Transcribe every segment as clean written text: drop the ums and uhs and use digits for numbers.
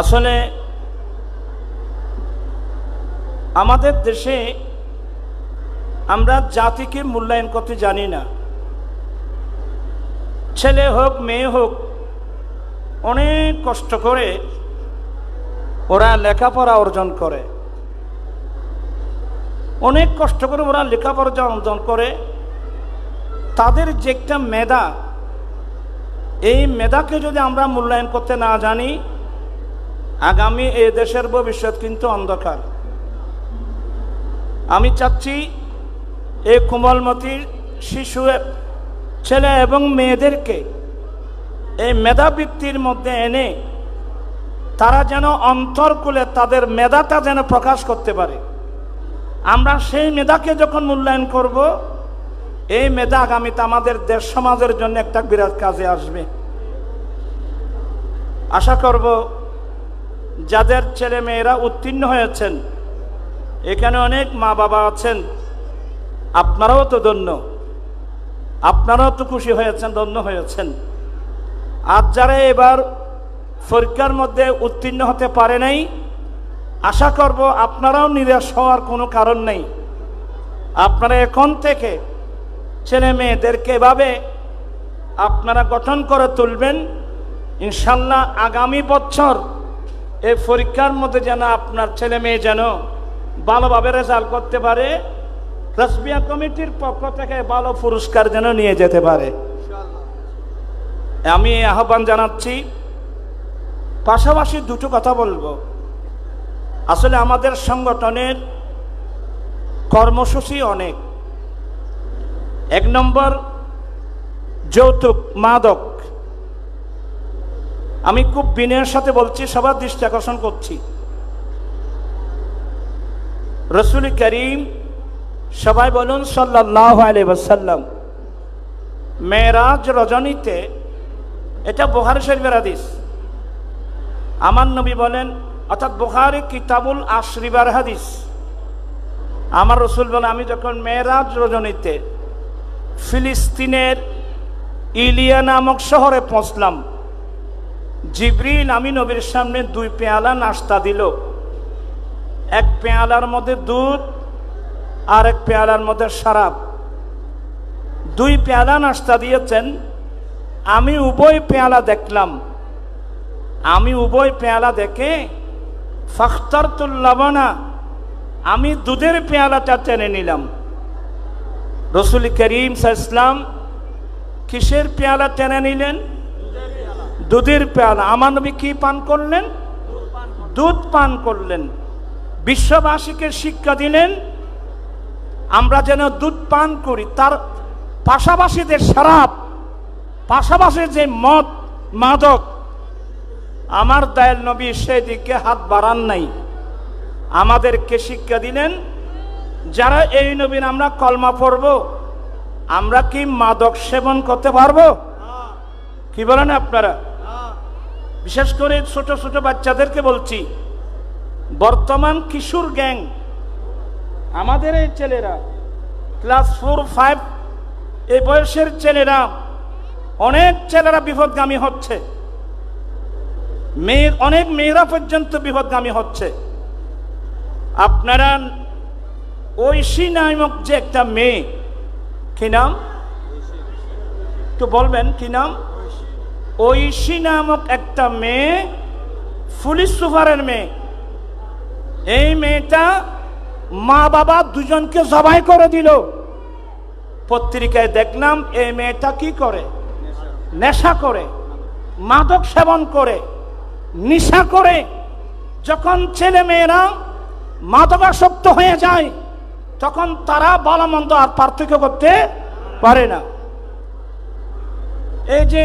আসলে আমাদের দেশে আমরা জাতিকে মূল্যায়ন করতে জানি না। ছেলে হোক মেয়ে হোক অনেক কষ্ট করে ওরা লেখাপড়া অর্জন করে, অনেক কষ্ট করে ওরা লেখাপড়া অর্জন করে। তাদের যে একটা মেধা, এই মেধাকে যদি আমরা মূল্যায়ন করতে না জানি, আগামী এই দেশের ভবিষ্যৎ কিন্তু অন্ধকার। আমি চাচ্ছি এই কোমলমতি শিশু ছেলে এবং মেয়েদেরকে এই মেধাবৃত্তির মধ্যে এনে তারা যেন অন্তরকুলে তাদের মেধাটা যেন প্রকাশ করতে পারে। আমরা সেই মেধাকে যখন মূল্যায়ন করব, এই মেধা আগামীতে আমাদের দেশ সমাজের জন্য একটা বিরাট কাজে আসবে। আশা করব যাদের ছেলে মেয়েরা উত্তীর্ণ হয়েছেন, এখানে অনেক মা বাবা আছেন, আপনারাও তো ধন্য, আপনারাও তো খুশি হয়েছেন, ধন্য হয়েছেন। আর যারা এবার পরীক্ষার মধ্যে উত্তীর্ণ হতে পারে নাই, আশা করব আপনারাও নিরাশ হওয়ার কোনো কারণ নেই। আপনারা এখন থেকে ছেলে মেয়েদেরকে এভাবে আপনারা গঠন করে তুলবেন, ইনশাল্লাহ আগামী বছর এই পরীক্ষার মধ্যে যেন আপনার ছেলে মেয়ে যেন ভালোভাবে রেজাল্ট করতে পারে, রাসবিয়া কমিটির পক্ষ থেকে ভালো পুরস্কার যেন নিয়ে যেতে পারে। আমি আহ্বান জানাচ্ছি। পাশাপাশি দুটো কথা বলবো। আসলে আমাদের সংগঠনের কর্মসূচি অনেক। এক নম্বর, যৌতুক মাদক। আমি খুব বিনয়ের সাথে বলছি, সবার দৃষ্টি আকর্ষণ করছি। রাসূল করিম, সবাই বলুন সাল্লাল্লাহু আলাইহি ওয়াসাল্লাম, মেরাজ রজনীতে, এটা বুখারী শরীফের হাদিস, আমার নবী বলেন, অর্থাৎ বুখারী কিতাবুল আশরিবার হাদিস, আমার রাসূল বলেন, আমি যখন মেরাজ রজনীতে ফিলিস্তিনের ইলিয়া নামক শহরে পৌঁছলাম, জিবরিল আমি নবীর সামনে 2 পেয়ালা নাস্তা দিল। এক পেয়ালার মধ্যে দুধ আর এক পেয়ালার মধ্যে শরাব। 2 পেয়ালা নাস্তা দিয়েছেন। আমি উভয় পেয়ালা দেখলাম। আমি উভয় পেয়ালা দেখে ফাখতারতুল লাবানা, আমি দুধের পেয়ালাটা টেনে নিলাম। রাসূল করিম সাল্লাল্লাহু আলাইহি ওয়াসাল্লাম কিসের পেয়ালা টেনে নিলেন? দুধের পেয়ালা। আমার নবী কি পান করলেন? দুধ পান করলেন। বিশ্ববাসীকে শিক্ষা দিলেন আমরা যেন দুধ পান করি। তার পাশাপাশি যে শরাব, পাশাপাশি যে মদ মাদক, আমার দয়াল নবী সেদিকে হাত বাড়ান নাই। আমাদেরকে শিক্ষা দিলেন যারা এই নবীর আমরা কলমা পড়ব, আমরা কি মাদক সেবন করতে পারবো? কি বলেন আপনারা? বিশেষ করে ছোট ছোট বাচ্চাদেরকে বলছি, বর্তমান কিশোর গ্যাং, আমাদের এই ছেলেরা ক্লাস 4, 5 এই বয়সের ছেলেরা, অনেক ছেলেরা বিপদগামী হচ্ছে, অনেক মেয়েরা পর্যন্ত বিপদগামী হচ্ছে। আপনারা ঐশী নামক যে একটা মেয়ে, কি নাম একটু বলবেন? কি নাম? ঐশী নামক একটা মেয়ে, পুলিশ সুপারের মেয়ে। এই মেয়েটা মা বাবা দুজনকে জবাই করে দিল। পত্রিকায় দেখলাম এই মেয়েটা কি করে? নেশা করে, মাদক সেবন করে, নেশা করে। যখন ছেলে মেয়েরা মাদকাসক্ত হয়ে যায়, তখন তারা ভালো মন্দ আর পার্থক্য করতে পারে না। এই যে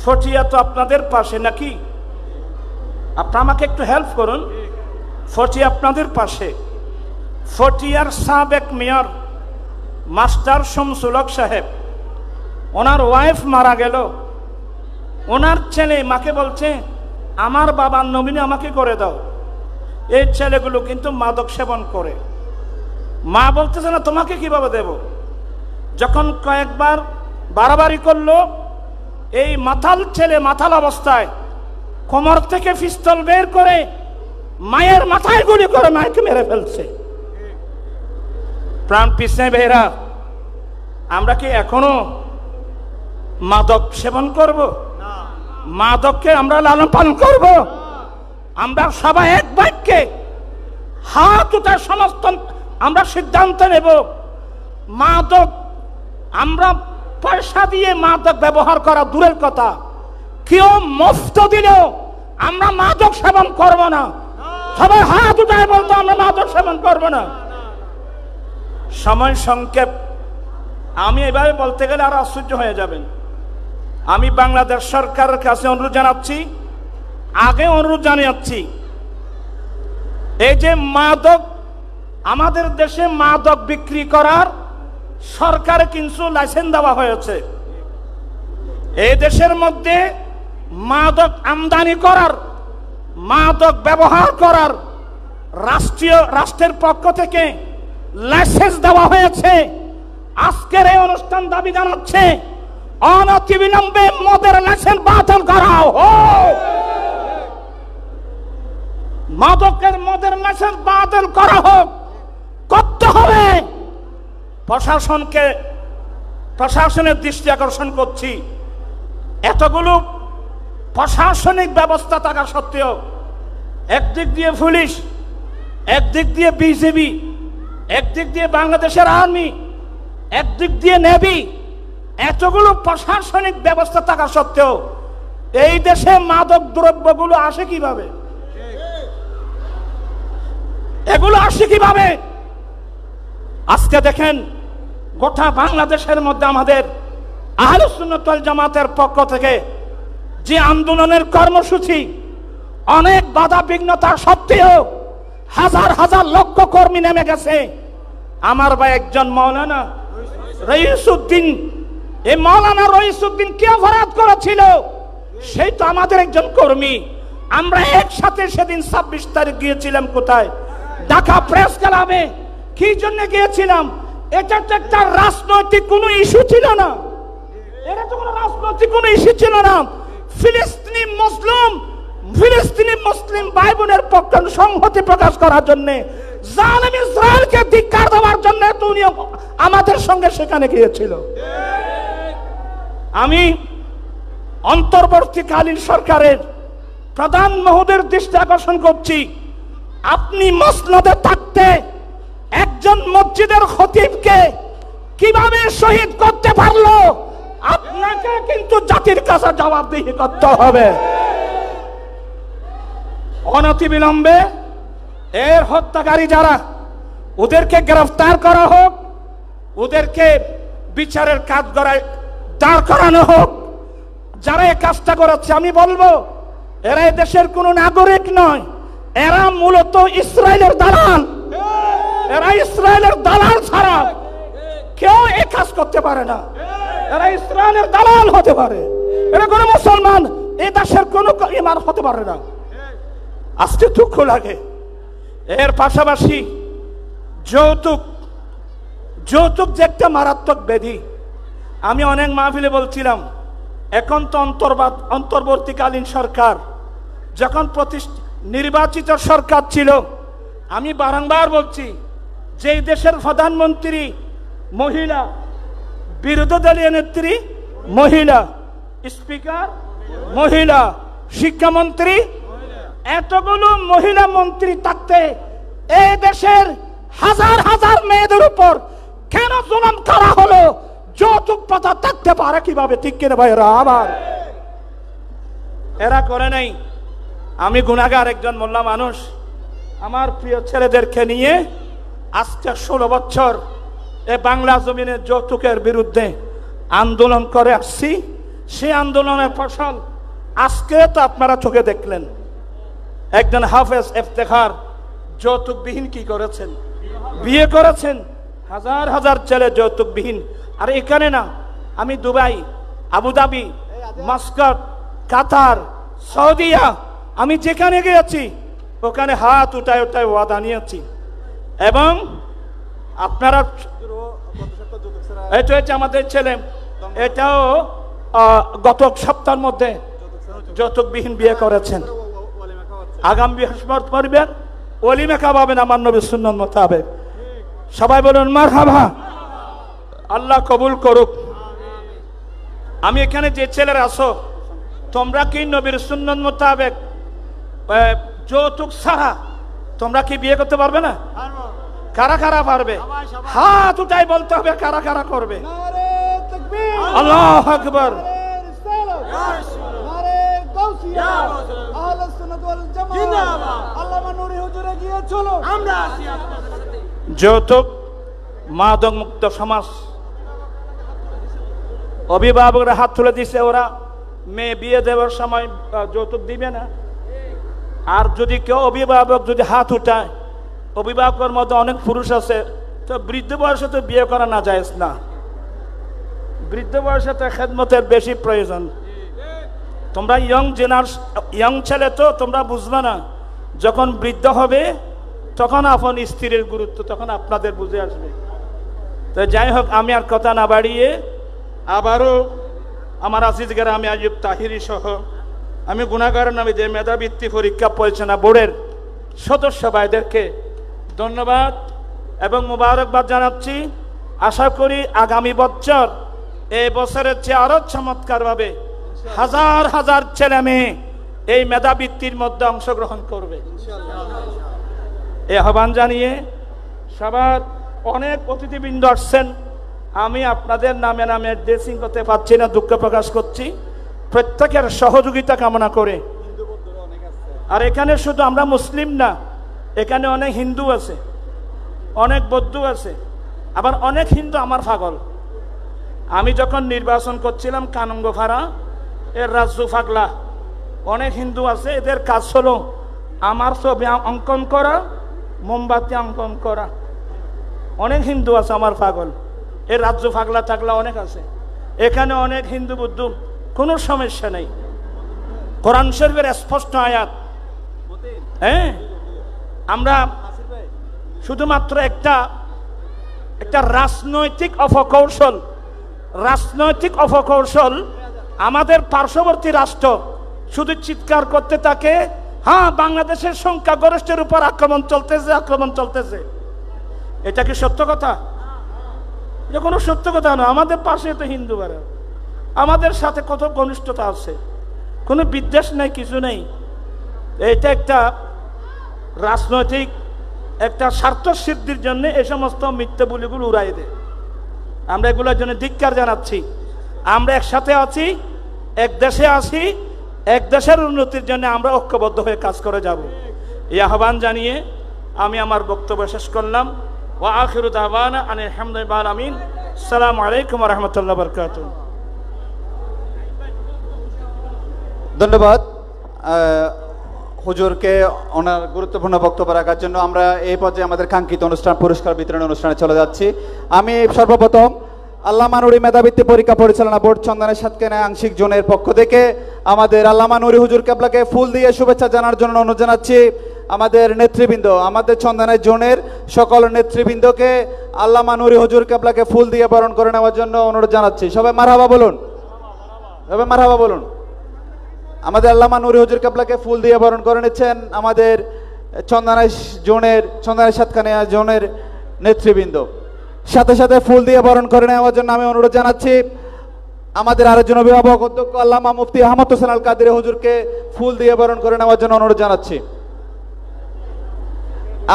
ফটিয়া তো আপনাদের পাশে নাকি? আপনারা আমাকে একটু হেল্প করুন। ফটিয়া আপনাদের পাশে। ফটিয়ার সাবেক মেয়র মাস্টার শামসুল হক সাহেব, ওনার ওয়াইফ মারা গেল। ওনার ছেলে মাকে বলছে, আমার বাবার নমিনি আমাকে করে দাও। এই ছেলেগুলো কিন্তু মাদক সেবন করে। মা বলতেছে না, তোমাকে কিভাবে দেব? যখন কয়েকবার বাড়াবাড়ি করলো, এই মাতাল ছেলে মাতাল অবস্থায় কোমর থেকে পিস্তল বের করে মায়ের মাথায় গুলি করে মাকে মেরে ফেলছে। প্রাণ পিছনে বেরা, আমরা কি এখনো মাদক সেবন করব? মাদককে আমরা লালন পালন করব? আমরা সবাই এক বাক্যে হাত উঠার সমস্ত আমরা সিদ্ধান্ত নেব, মাদক আমরা পয়সা দিয়ে মাদক ব্যবহার করা দূরের কথা, কেউ মুফত দিলেও আমরা মাদক সেবন করব না। সবাই হাত উঠায় বলতো আমরা মাদক সেবন করব না। সময় সংক্ষেপ, আমি এভাবে বলতে গেলে আর আশ্চর্য হয়ে যাবেন। আমি বাংলাদেশ সরকারের কাছে অনুরোধ জানাচ্ছি, আগে অনুরোধ জানাচ্ছি, এই যে মাদক, আমাদের দেশে মাদক বিক্রি করার সরকারে কিছু লাইসেন্স দেওয়া হয়েছে। এই দেশের মধ্যে মাদক আমদানি করার, মাদক ব্যবহার করার রাষ্ট্রের পক্ষ থেকে লাইসেন্স দেওয়া হয়েছে। আজকের এই অনুষ্ঠান দাবি জানাচ্ছে অনতিবিলম্বে মদের লাইসেন্স বাতিল করা হোক। মদের লাইসেন্স বাতিল করা হোক, করতে হবে। প্রশাসনের দৃষ্টি আকর্ষণ করছি, এতগুলো প্রশাসনিক ব্যবস্থা থাকা সত্ত্বেও একদিক দিয়ে পুলিশ, একদিক দিয়ে বিজেপি, একদিক দিয়ে বাংলাদেশের আর্মি, একদিক দিয়ে নেভি, এতগুলো প্রশাসনিক ব্যবস্থা থাকা সত্ত্বেও এই দেশে মাদক দ্রব্যগুলো আসে কিভাবে? এগুলো আসে কিভাবে? আজকে দেখেন গোটা বাংলাদেশের মধ্যে আমাদের আহলে সুন্নাত ওয়াল জামাতের পক্ষ থেকে যে আন্দোলনের কর্মসূচি, অনেক বাধা বিঘ্নতা সত্ত্বেও হাজার হাজার লক্ষ কর্মী নেমে গেছে। আমার ভাই একজন মাওলানা রইসউদ্দিন, এই মাওলানা রইসউদ্দিন কি অপরাধ করেছিল? সেই তো আমাদের একজন কর্মী। আমরা একসাথে সেদিন 26 তারিখ গিয়েছিলাম কোথায়? ঢাকা প্রেস ক্লাবে। কি জন্য গিয়েছিলাম? এটা তো একটা রাজনৈতিক কোনো ইস্যু ছিল না, এটা তো কোনো রাজনৈতিক কোনো ইস্যু ছিল না। ফিলিস্তিনি মুসলিম ভাই বোনের পক্ষে সংহতি প্রকাশ করার জন্য, জালেম ইসরায়েলকে ধিক্কার দেওয়ার জন্য উনি আমাদের সঙ্গে সেখানে গিয়েছিল। আমি অন্তর্বর্তীকালীন সরকারের প্রধান মহোদয়ের দৃষ্টি আকর্ষণ করছি, আপনি মসনদে থাকতে একজন মসজিদের খতিবকে কিভাবে শহীদ করতে পারলো, আপনাকে কিন্তু জাতির কাছে জবাবদিহি করতে হবে। অনতিবিলম্বে এর হত্যাকারী যারা, ওদেরকে গ্রেফতার করা হোক, ওদেরকে বিচারের কাজ করায় দাঁড় করানো হোক। যারা এই কাজটা করাচ্ছে, আমি বলবো এরা এই দেশের কোনো নাগরিক নয়, এরা মূলত ইসরায়েলের দালাল। এরা ইসরায়েলের দালাল ছাড়া কেউ এই কাজ করতে পারে না। এরা ইসরায়েলের দালাল হতে পারে, এরা কোনো মুসলমান এই দেশের কোনো ইমান হতে পারে না। আজকে দুঃখ লাগে। এর পাশাপাশি যৌতুক যে একটা মারাত্মক ব্যাধি। আমি অনেক মাহফিলে বলছিলাম, এখন তো অন্তর্বর্তীকালীন সরকার, যখন নির্বাচিত সরকার ছিল, আমি বারংবার বলছি যে দেশের প্রধানমন্ত্রী মহিলা, বিরোধী দলীয় নেত্রী মহিলা, স্পিকার মহিলা, শিক্ষামন্ত্রী, এতগুলো মহিলা মন্ত্রী থাকতে এই দেশের হাজার হাজার মেয়েদের উপর কেন জুলুম করা হলো? যৌতুক প্রথা থাকতে পারে কিভাবে? ঠিক কিনা ভাইরা? আবার এরা করে নাই। আমি গুনাহগার একজন মোল্লা মানুষ, আমার প্রিয় ছেলেদেরকে নিয়ে আজকে 16 বছর এ বাংলা জমিনে যৌতুকের বিরুদ্ধে আন্দোলন করে আসছি। সেই আন্দোলনের ফসল আজকে তো আপনারা চোখে দেখলেন। একজন হাফেজ ইফতেখার যৌতুকবিহীন কি করেছেন? বিয়ে করেছেন। হাজার হাজার ছেলে যৌতুকবিহীন। আর এখানে না, আমি দুবাই, আবুধাবি, মাস্কাট, কাতার, সৌদিয়া, আমি যেখানে গিয়েছি ওখানে হাত উঠায় উঠায় ওয়াদা নিয়েছি। এবং আপনারা, এটা হচ্ছে আমাদের ছেলে, এটাও গত সপ্তাহের মধ্যে যৌতুকবিহীন বিয়ে করেছেন, আগামী বৃহস্পতিবার পড়বেন, ওলিমা খাওয়াবেন আমার নবীর সুন্নাত মোতাবেক। সবাই বলুন মারহাবা। আল্লাহ কবুল করুক। আমি এখানে যে ছেলেরা আছো, তোমরা কি নবীর সুন্নাত মোতাবেক যৌতুক ছাড়া তোমরা কি বিয়ে করতে পারবে না? কারা কারা পারবে? হাত উঠাই বলতে হবে কারা কারা করবে। আল্লাহু আকবার। যৌতুক মাদক মুক্ত সমাজ, অভিভাবকরা হাত তুলে দিছে, ওরা মেয়ে বিয়ে দেওয়ার সময় যৌতুক দিবে না। আর যদি কেউ অভিভাবক যদি হাত উঠায়, অভিভাবকের মধ্যে অনেক পুরুষ আছে, তো বৃদ্ধ বয়সে তো বিয়ে করা না জায়েজ না। বৃদ্ধ বয়সে তো খেদমতের বেশি প্রয়োজন। তোমরা ইয়ং ছেলে তো তোমরা বুঝবে না, যখন বৃদ্ধ হবে তখন আপন স্ত্রীর গুরুত্ব তখন আপনাদের বুঝে আসবে। তো যাই হোক, আমি আর কথা না বাড়িয়ে আবারও আমার আজিজ গ্রামে আইয়ুব তাহিরি সহ আমি গুনাহগার নামে যে মেধাবৃত্তি পরীক্ষা পরিচালনা বোর্ডের সদস্য ভাইদেরকে ধন্যবাদ এবং মোবারকবাদ জানাচ্ছি। আশা করি আগামী বছর এই বছরের চেয়ে আরো চমৎকারভাবে হাজার হাজার ছেলে মেয়ে এই মেধাবৃত্তির মধ্যে অংশগ্রহণ করবে এই আহ্বান জানিয়ে সবার অনেক অতিথিবৃন্দ আসছেন। আমি আপনাদের নামে নামে ড্রেসিং করতে পারছি না, দুঃখ প্রকাশ করছি। প্রত্যেকের সহযোগিতা কামনা করে। আর এখানে শুধু আমরা মুসলিম না, এখানে অনেক হিন্দু আছে, অনেক বৌদ্ধ আছে, আবার অনেক হিন্দু আমার পাগল। আমি যখন নির্বাচন করছিলাম কানঙ্গফাড়া এর রাজ্য পাগলা, অনেক হিন্দু আছে, এদের কাজ হলো আমার ছবি অঙ্কন করা, মোমবাতি অঙ্কন করা। অনেক হিন্দু আছে আমার পাগল, এর রাজ্য পাগলা টাগলা অনেক আছে। এখানে অনেক হিন্দু বুদ্ধ, কোনো সমস্যা নেই। কোরআন শরীফের স্পষ্ট আয়াত। হ্যাঁ, আমরা শুধুমাত্র একটা রাজনৈতিক অপকৌশল আমাদের পার্শ্ববর্তী রাষ্ট্র শুধু চিৎকার করতে থাকে, হ্যাঁ বাংলাদেশের সংখ্যাগরিষ্ঠের উপর আক্রমণ চলতেছে। এটা কি সত্য কথা? এটা কোনো সত্য কথা নয়। আমাদের পাশে তো হিন্দু ভাড়া, আমাদের সাথে কত ঘনিষ্ঠতা আছে, কোনো বিদ্বেষ নেই, কিছু নেই। এটা একটা রাজনৈতিক একটা স্বার্থ সিদ্ধির জন্য এই সমস্ত মিথ্যে বলিগুলো উড়াই দেয়। আমরা এগুলোর জন্য ধিক্কার জানাচ্ছি। আমরা একসাথে আছি, এক দেশে আছি, এক দেশের উন্নতির জন্য আমরা ঐক্যবদ্ধ হয়ে কাজ করে যাব। এই আহ্বান জানিয়ে আমি আমার বক্তব্য শেষ করলাম। ওয়া আখিরু দাওয়ানা আনিল হামদুলিল্লাহি রাব্বিল আলামিন। আসসালামু আলাইকুম ওয়া রাহমাতুল্লাহি ওয়া বারাকাতুহু। ধন্যবাদ হুজুরকে ওনার গুরুত্বপূর্ণ বক্তব্য রাখার জন্য। আমরা এই পর্যায়ে আমাদের কাঙ্ক্ষিত অনুষ্ঠান পুরস্কার বিতরণ অনুষ্ঠানে চলে যাচ্ছি। আমি সর্বপ্রথম আল্লামা নুরি মেধাবৃত্তি পরীক্ষা পরিচালনা বোর্ড চন্দনের সাতকানিয়া আংশিক জোনের পক্ষ থেকে আমাদের আল্লামা নুরি হুজুর কেবলাকে ফুল দিয়ে শুভেচ্ছা জানার জন্য অনুরোধ জানাচ্ছি। আমাদের নেতৃবৃন্দ, আমাদের চন্দনের জোনের সকল নেতৃবৃন্দকে আল্লামা নুরি হুজুর কেবলাকে ফুল দিয়ে বরণ করে নেওয়ার জন্য অনুরোধ জানাচ্ছি। সবাই মারহাবা বলুন, সবাই মারহাবা বলুন। আমাদের আল্লামা নুরি হুজুর কেবলাকে ফুল দিয়ে বরণ করে নিচ্ছেন আমাদের চন্দনের সাতকানিয়া জোনের নেতৃবৃন্দ। সাথে সাথে ফুল দিয়ে বরণ করে নেওয়ার জন্য আমি অনুরোধ জানাচ্ছি আমাদের আরেকজন অভিভাবক অধ্যক্ষ আল্লামা মুফতি আহমদ হোসেন আল কাদের হুজুরকে ফুল দিয়ে বরণ করে নেওয়ার জন্য অনুরোধ জানাচ্ছি।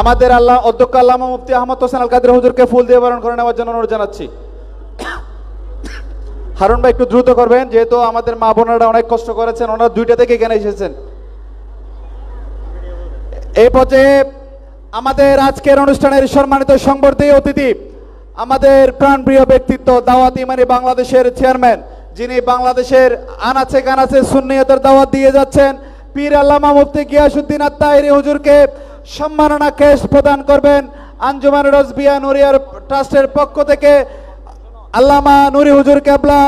আমাদের অধ্যক্ষ আল্লামা মুফতি আহমদ হোসেন আল কাদের হুজুরকে ফুল দিয়ে বরণ করে নেওয়ার জন্য অনুরোধ জানাচ্ছি। হারুন ভাই একটু দ্রুত করবেন, যেহেতু আমাদের মা বোনেরা অনেক কষ্ট করেছেন, ওনারা 2টা থেকে এখানে এসেছেন। এই পর্যায়ে আমাদের আজকের অনুষ্ঠানের সম্মানিত সংবর্ধী অতিথি, আমাদের প্রাণপ্রিয় ব্যক্তিত্ব, দাওয়াত ইমানি বাংলাদেশের চেয়ারম্যান, যিনি বাংলাদেশের আনাচে কানাচে সুন্নিয়তের দাওয়াত দিয়ে যাচ্ছেন, পীর আল্লামা মুফতি গিয়াসউদ্দিন আত-তাহেরি হুজুরকে সম্মাননা ক্যাশ প্রদান করবেন আঞ্জুমান রজবিয়া নুরিয়ার ট্রাস্টের পক্ষ থেকে। আল্লামা নুরি হুজুর কেবলা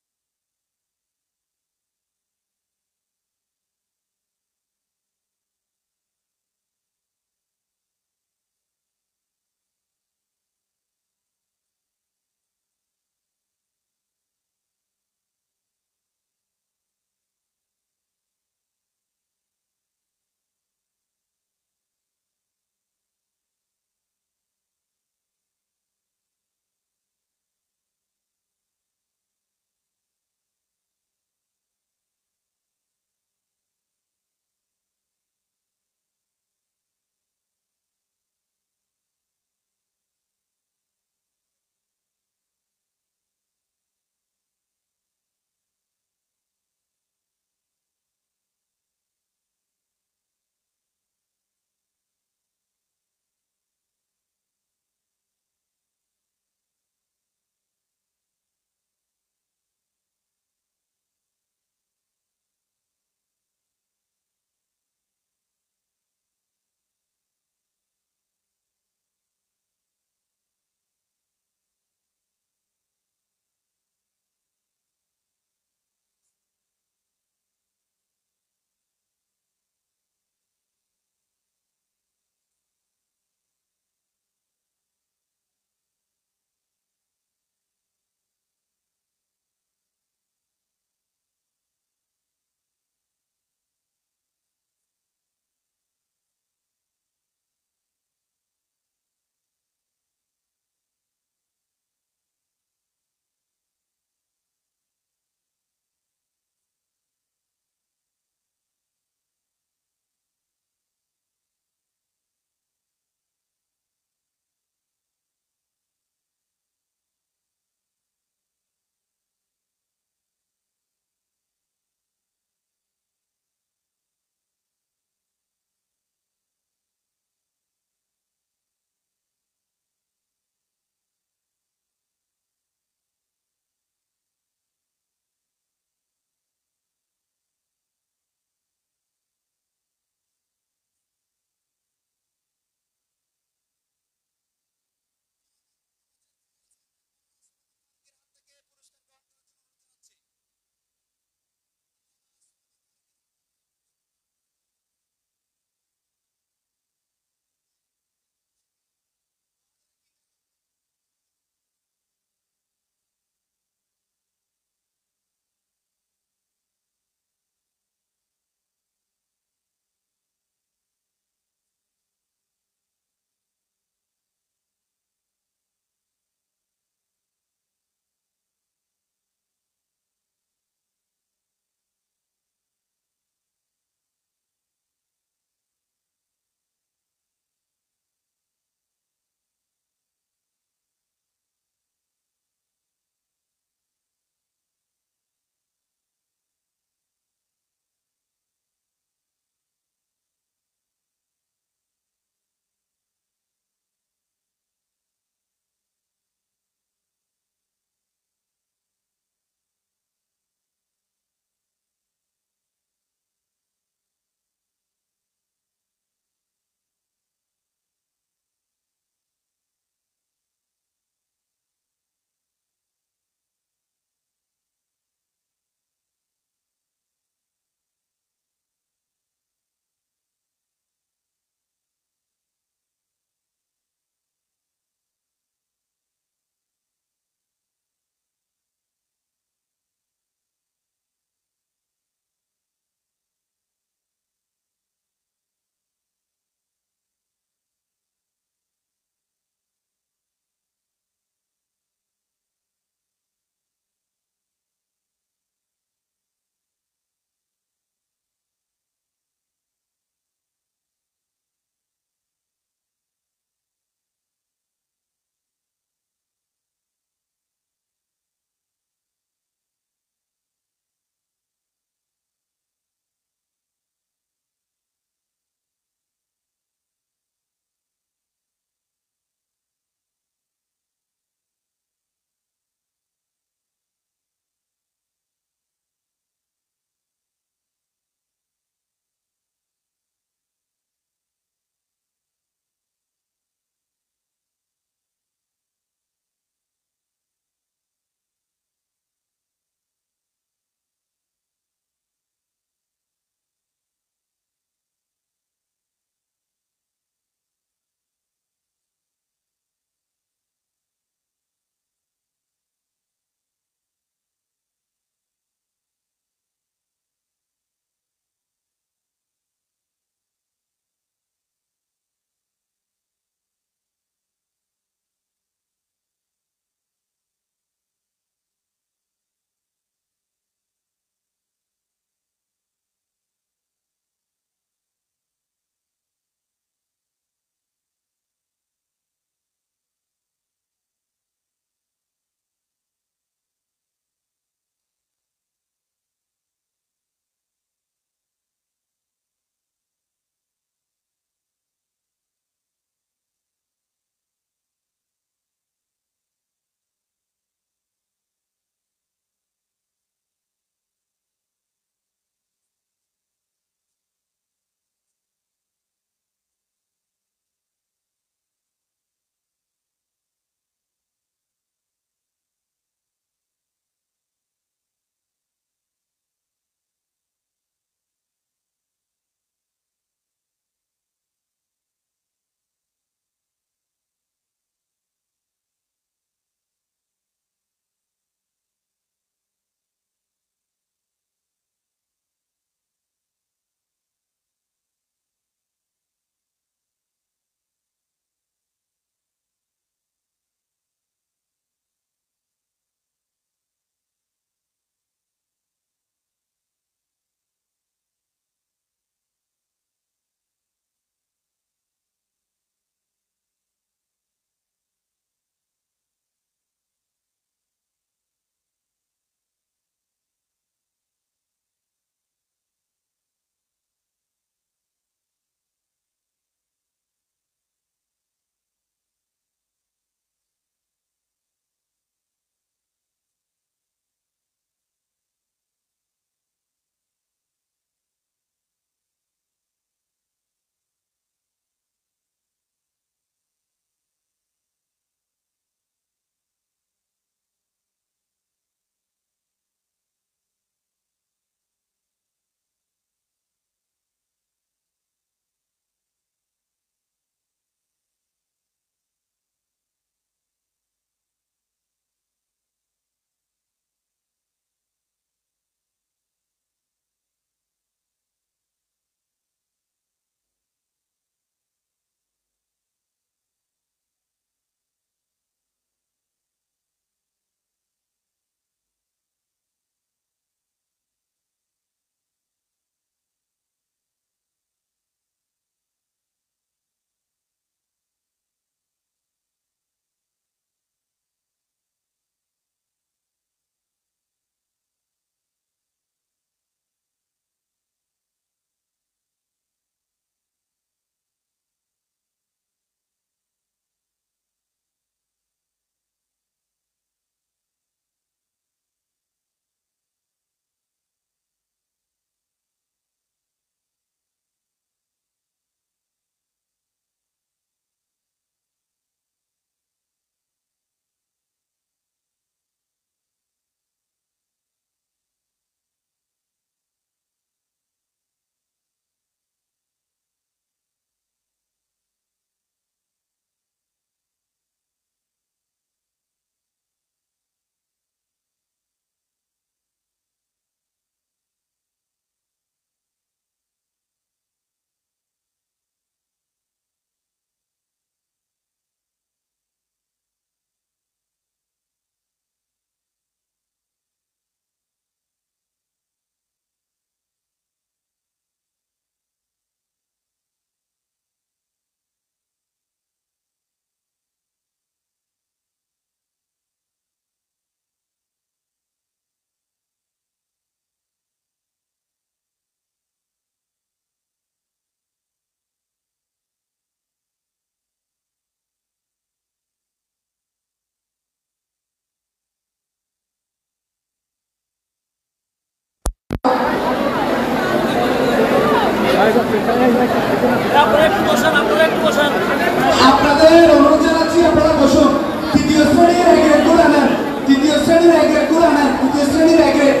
আপনাদের অনুরোধ জানাচ্ছি আপনারা বসুন। তৃতীয় শ্রেণীর এক গ্রেড গুলো আনেন, তৃতীয় শ্রেণীর এক গ্রেড গুলো আনেন, তৃতীয় শ্রেণীর এক গ্রেড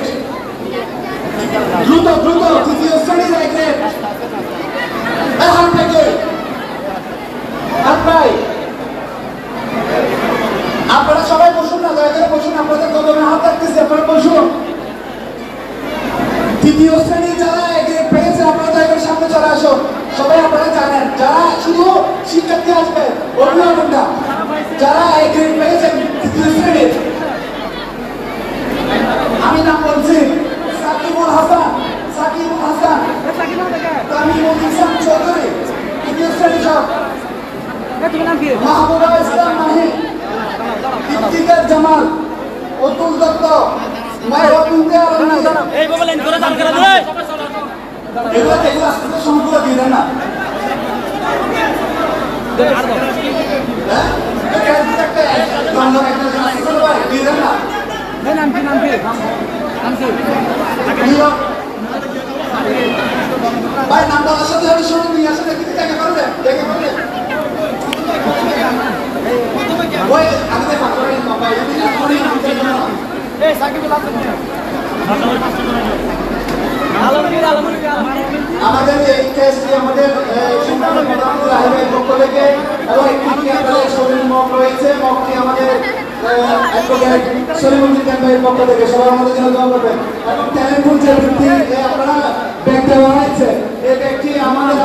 দ্রুত দ্রুত, তৃতীয় শ্রেণীর এক গ্রেড। হাত থেকে হাত পাই। আপনারা সবাই বসুন না, দয়া করে বসুন, আপনাদের কদমে হাত রাখতেছি, আপনারা বসুন। তৃতীয় শ্রেণীর যারা এক গ্রেড পেয়েছে আপনারা দয়া করে সামনে চলে আসুন। সবাই আপনারা জানেন, যারা শুধু শিক্ষার্থী আসবে অভিভাবক না, যারা এক গ্রেড পেয়েছেন তৃতীয় শ্রেণীর, আমি নাম বলছি সাকিবুল হাসান, সাকিবুল হাসান, তামিমুল ইসলাম চৌধুরী, তৃতীয় শ্রেণী সব, মাহবুবা ইসলাম মাহি, ইফতিকার জামাল, অতুল দত্ত, মাইরাবিন্দে আলমী, এগুলো এগুলো আস্তে সংখ্যা দিয়ে দেন না। ভাই নাম বলার সাথে সাথে শুনুন, নিয়ে আসেন, দেখে করবেন, দেখে করবেন। ওই আগে দেখো ভাই, আমাদের এই টেস্টে আমাদের পক্ষ থেকে এবং একটি আপনাদের শরীর মক রয়েছে, মকটি আমাদের অ্যাডভোকেট সলিমুদ্দিন ক্যাম্পের পক্ষ থেকে সবাই আমাদের জন্য দোয়া করবেন। এবং ট্যালেন্টফুল যে ব্যক্তি আপনারা ব্যাগটা বানাইছে, এই ব্যক্তি আমাদের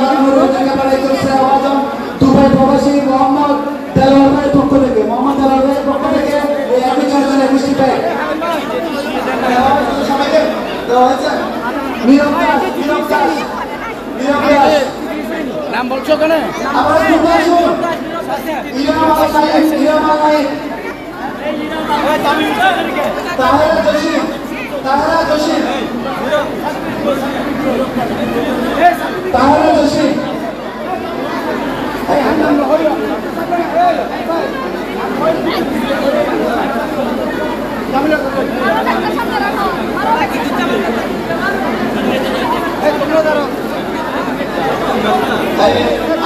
আওয়াজম দুবাই প্রবাসী মোহাম্মদ দেলোয়ার ভাইয়ের পক্ষ থেকে, মোহাম্মদ দেলোয়ার ভাইয়ের পক্ষ থেকে এই 21,21টি ব্যাগ সবাইকে দেওয়া হয়েছে। নাম বলছো কেন?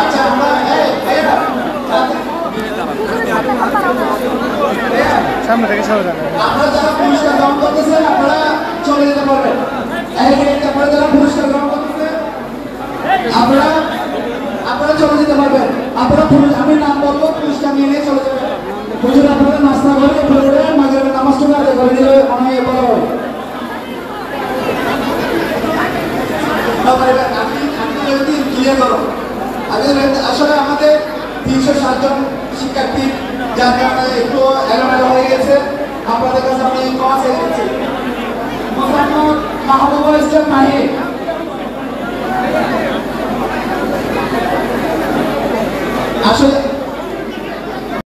আচ্ছা সামনে থেকে সরে যাবে। আপনারা যারা পুরস্কার গ্রহণ করতেছেন আপনারা চলে যেতে পারবেন। আপনারা যারা পুরস্কার গ্রহণ করতেছেন আপনারা চলে যেতে পারবেন। আপনারা আমি নাম বলবো, পুরস্কার নিয়ে নিয়ে চলে যাবেন। হুজুর আপনারা নাস্তা করে পড়ে মাগরিবের নামাজটা আদায় করে নিলে অনেক ভালো হবে। আসলে আমাদের 360 জন শিক্ষার্থী, যার কারণে একটু এলোমেলো হয়ে গেছে, আপনাদের কাছে আমি ক্ষমা চেয়ে নিচ্ছি। মোহাম্মদ মাহবুবা ইসলাম মাহি, আসলে